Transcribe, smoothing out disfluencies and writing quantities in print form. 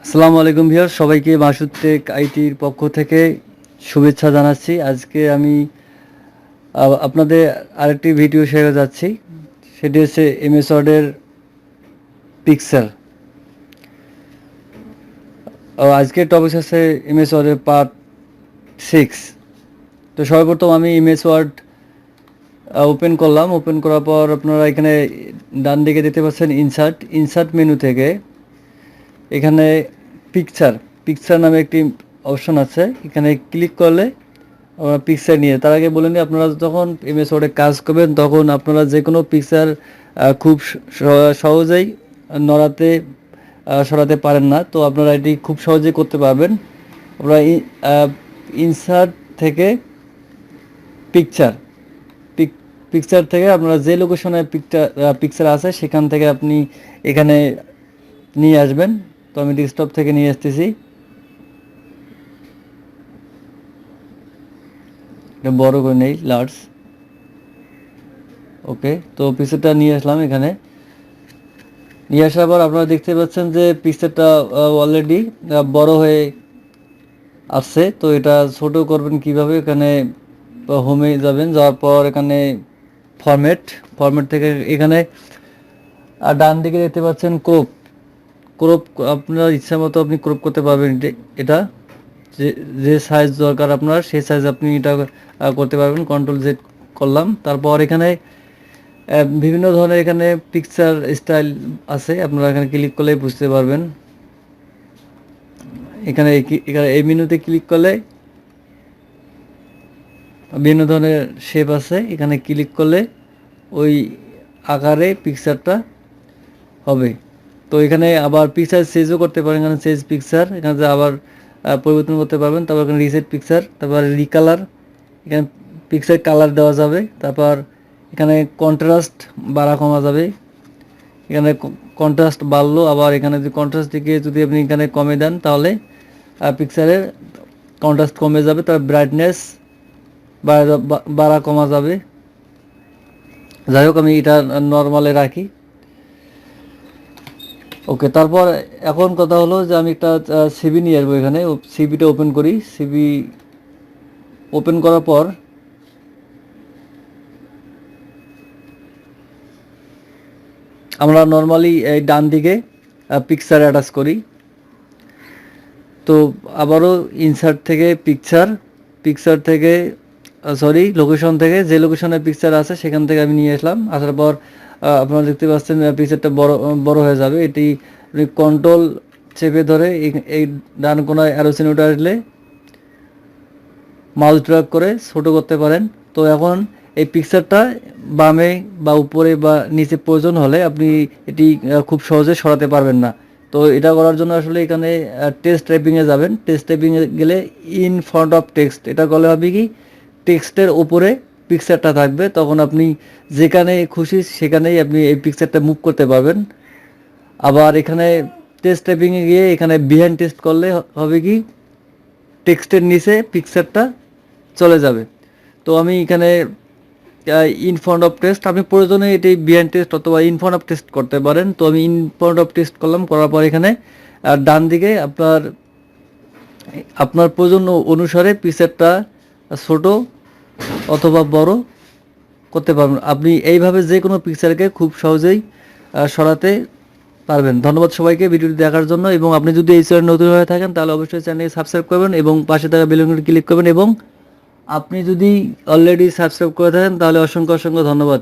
আসসালামু আলাইকুম ভিউয়ার, সবাইকে মাসুদ টেক আইটির পক্ষ থেকে শুভেচ্ছা জানাচ্ছি। আজকে আমি আপনাদের আরেকটি ভিডিও শেয়ার যাচ্ছি, সেটি হচ্ছে এমএস ওয়ার্ডের পিক্সেল। আজকের টপিক হচ্ছে এমএস ওয়ার্ডের পার্ট 6। তো সর্বপ্রথম আমি এমএস ওয়ার্ড ওপেন করলাম। ওপেন করার পর আপনারা এখানে ডান দিকে দেখতে পাচ্ছেন ইনসার্ট মেনু থেকে এখানে পিকচার নামে একটি অপশন আছে। এখানে ক্লিক করলে পিকচার নিয়ে, তার আগে বলে নিই, আপনারা যখন এমএস ওয়ার্ডে কাজ করবেন তখন আপনারা যে কোনো পিকচার খুব সহজেই নড়াতে সরাতে পারেন না। তো আপনারা এটি খুব সহজেই করতে পারবেন। আপনারা ইনসার্ট থেকে পিকচার থেকে আপনারা যে লোকেশনে পিকচার আছে সেখান থেকে আপনি এখানে নিয়ে আসবেন। তো আমি ডেস্কটপ থেকে নিয়ে আসতেছি। এটা বড় করে নেই, লার্জ। ওকে, তো পিকচারটা নিয়ে আসলাম। এখানে নিয়ে আসার পর আপনারা দেখতে পাচ্ছেন যে পিকচারটা অলরেডি বড় হয়ে আসছে। তো এটা ছোট করবেন কিভাবে? এখানে হোমে যাবেন, যাওয়ার পর এখানে ফরম্যাট থেকে এখানে ডান দিকে দেখতে পাচ্ছেন ক্রপ। আপনার ইচ্ছা মতো আপনি ক্রপ করতে পারবেন। এটা যে সাইজ দরকার আপনার সেই সাইজ আপনি এটা করতে পারবেন। কন্ট্রোল জেড করলাম। তারপর এখানে বিভিন্ন ধরনের এখানে পিকচার স্টাইল আছে, আপনারা এখানে ক্লিক করলে বুঝতে পারবেন। এখানে এই মেনুতে ক্লিক করলে বিভিন্ন ধরনের শেপ আছে, এখানে ক্লিক করলে ওই আকারে পিকচারটা হবে। তো এখানে আবার পিকচার চেঞ্জও করতে পারেন। এখানে চেঞ্জ পিকচার, এখানে আবার পরিবর্তন করতে পারবেন। তারপর এখানে রিসেট পিকচার, তারপর রিকালার, এখানে পিকচার কালার দেওয়া যাবে। তারপর এখানে কন্ট্রাস্ট বাড়া কমা যাবে। এখানে কন্ট্রাস্ট বাড়লো, আবার এখানে যদি কন্ট্রাস্ট দিকে যদি আপনি এখানে কমে দেন তাহলে পিকচারের কন্ট্রাস্ট কমে যাবে। তার ব্রাইটনেস বাড়া কমা যাবে। যাই হোক, আমি এটা নর্মালে রাখি। ওকে, তারপর এখন কথা হলো যে আমি একটা সিভি নিয়ে আসবো। এখানে সিভিটা ওপেন করি। সিভি ওপেন করার পর আমরা নর্মালি এই ডান দিকে পিকচার অ্যাটাচ করি। তো আবারও ইনসার্ট থেকে পিকচার থেকে লোকেশন থেকে যে লোকেশনে পিকচার আছে সেখান থেকে আমি নিয়ে আসলাম। আসার পর আপনারা দেখতে পাচ্ছেন পিকচারটা বড় হয়ে যাবে। এটি কন্ট্রোল চেপে ধরে এই ডান কোনায় অ্যারো চিহ্নটা আসলে মাউস ড্র্যাগ করে ছোট করতে পারেন। তো এখন এই পিকচারটা বামে বা উপরে বা নিচে প্রয়োজন হলে আপনি এটি খুব সহজে সরাতে পারবেন না। তো এটা করার জন্য আসলে এখানে টেক্সট টাইপিংয়ে যাবেন। টেক্সট টাইপিংয়ে গেলে ইন ফ্রন্ট অফ টেক্সট, এটা করলে হবে কি টেক্সটের ওপরে পিকচারটা থাকবে। তখন আপনি যেখানে খুশি সেখানেই আপনি এই পিকচারটা মুভ করতে পারবেন। আবার এখানে টেক্সট টাইপিংয়ে গিয়ে এখানে বিহাইন্ড টেক্সট করলে হবে কি টেক্সটের নিচে পিকচারটা চলে যাবে। তো আমি এখানে ইন ফ্রন্ট অফ টেক্সট, আপনি প্রয়োজনে এটি বিহাইন্ড টেক্সট অথবা ইন ফ্রন্ট অফ টেক্সট করতে পারেন। তো আমি ইন ফ্রন্ট অফ টেক্সট করলাম। করার পর এখানে ডান দিকে আপনার প্রয়োজন অনুসারে পিকচারটা ছোট অথবা বড় করতে পারবেন। আপনি এইভাবে যে কোনো পিকচারকে খুব সহজেই সরাতে পারবেন। ধন্যবাদ সবাইকে ভিডিওটি দেখার জন্য। এবং আপনি যদি এই চ্যানেল নতুন হয়ে থাকেন তাহলে অবশ্যই চ্যানেলকে সাবস্ক্রাইব করবেন এবং পাশে থাকা বেল আইকনে ক্লিক করবেন। এবং আপনি যদি অলরেডি সাবস্ক্রাইব করে থাকেন তাহলে অসংখ্য ধন্যবাদ।